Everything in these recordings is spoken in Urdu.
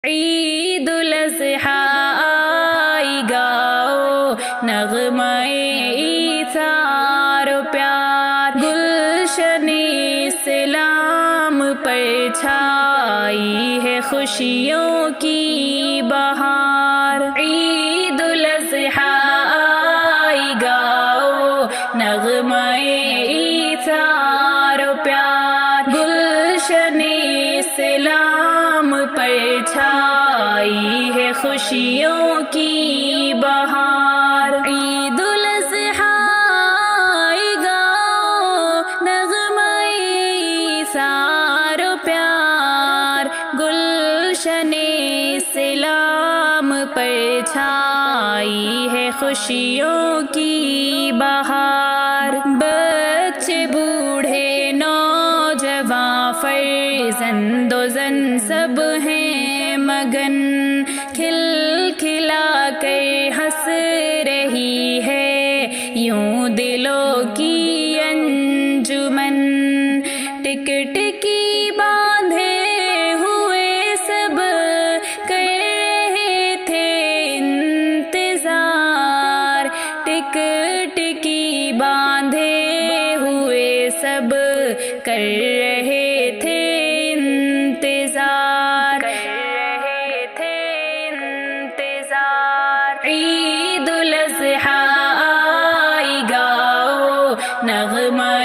عید الاضحیٰ آئی گاؤ نغمۂ ایثار و پیار، گلشن اسلام پر چھائی ہے خوشیوں کی بہار۔ عید الاضحیٰ آئی گاؤ نغمۂ ایثار و پیار، گلشن اسلام پر چھائی ہے خوشیوں کی بہار۔ عید الاضحیٰ آئی گاؤ نغمۂ ایثار و پیار، گلشن اسلام پر چھائی ہے خوشیوں کی بہار۔ بچے بوڑھے نوجوان فرزند و زن سب ہیں مگن، کھل کھلا کر ہنس رہی ہے یوں دلوں کی انجمن۔ ٹکٹ کی باندھے ہوئے سب کر رہے تھے انتظار، ٹکٹ کی باندھے ہوئے سب کر رہے تھے انتظار، عید الاضحیٰ آئی گاؤ نغمۂ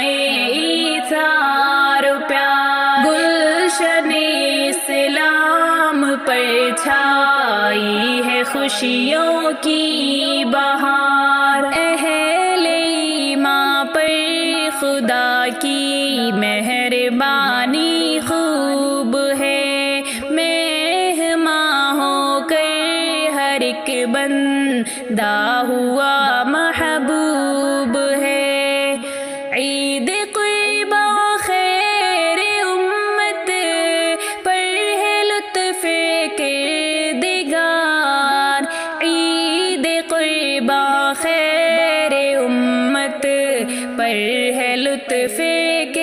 ایثار و پیار، گلشن اسلام پر چھائی ہے خوشیوں کی بہار۔ اہل ایمان پر خدا کی مہربانی خوب ہے، مہمان ہو کر ہر ایک بندہ ہوا محبوب ہے۔ عید قربا خیر امت پر ہے لطف کردگار، عید قربا خیر امت پر ہے لطف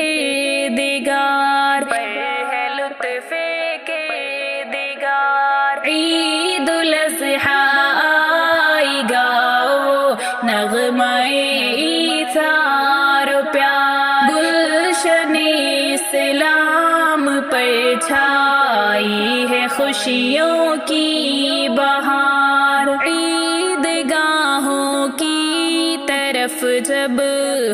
کردگار، عید الاضحیٰ آئی گاؤ نغمۂ ایثار و پیار، گلشن اسلام پر چھائی ہے خوشیوں کی بہار۔ عید گاہوں کی طرف جب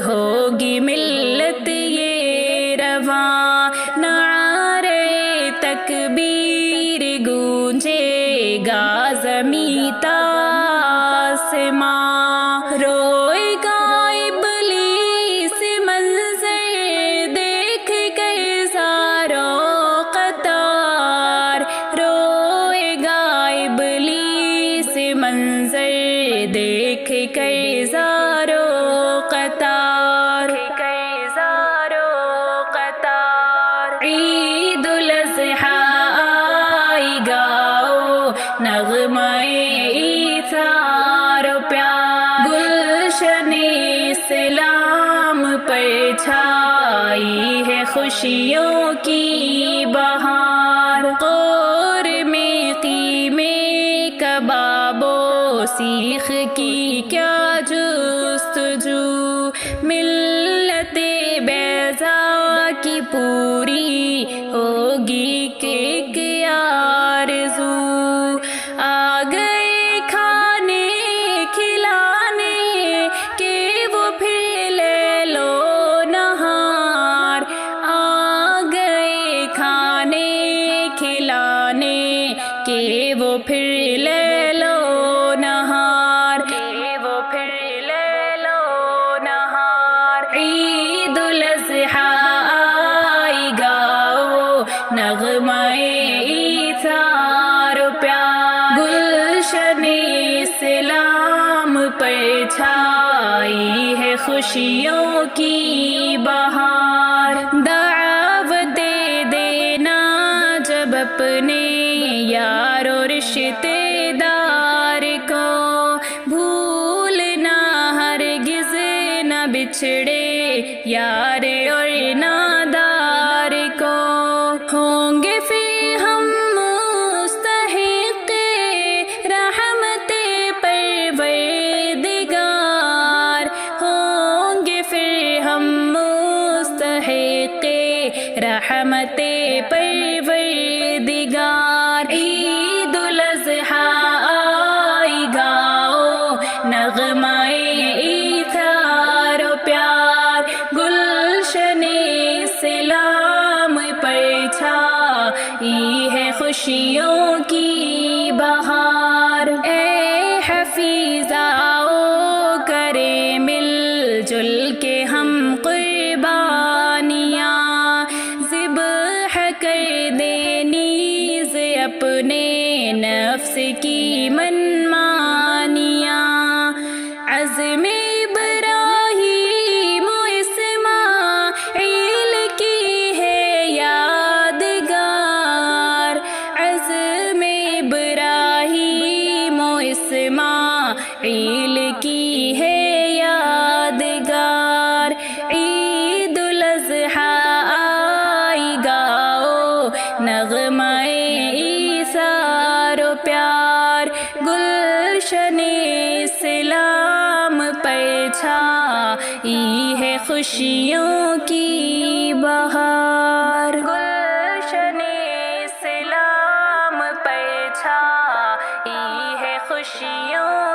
ہوگی ملت یہ رواں، نعرے تکبیر گونجے گا زمیں تا آسماں، روئے گا ابلیس منظر دیکھ کر زاروں قطار، روئے گا ابلیس منظر دیکھ کر زاروں قطار، عید الاضحیٰ آئی گاؤ نغمۂ ایثار و پیار، گلشن اسلام پر چھائی ہے خوشیوں کی بہار۔ قور میں قیمے کباب و سیخ کی کیا جستجو، ملت بیضا کی پوری ہوگی کہ آرزو، آ گئے کھانے کھلانے کہ وہ پھر لے لو نہار، آ گئے کھانے کھلانے کہ وہ پھر لے لو نہار، عید الاضحیٰ آئی گاؤ نغمۂ ایثار و پیار، گلشن اسلام پر چھائی ہے خوشیوں کی بہار۔ دعوت دے دینا جب اپنے یار و رشتے دار کو، بھولنا ہرگز نہ بچھڑے یار اور نادار کو، ہوں گے پھر ہم مستحق عید الاضحیٰ آئی گاؤ نغمۂ ایثار و پیار، گلشن اسلام پر چھائی ہے خوشیوں کی بہار۔ اے حفیظ آؤ کرے مل جل کے ہم قربانیاں، ذبح کر دے نیز اپنے نفس کی منمانیاں، عزم ابراہیم و اسماعیل کی ہے یادگار، عزم ابراہیم و اسماعیل کی ہے یادگار۔ عید الاضحیٰ آئی گاؤ نغمۂ ایثار و پیار، گلشن اسلام پر چھائی ہے خوشیوں کی بہار، گلشن اسلام پر چھائی ہے خوشیوں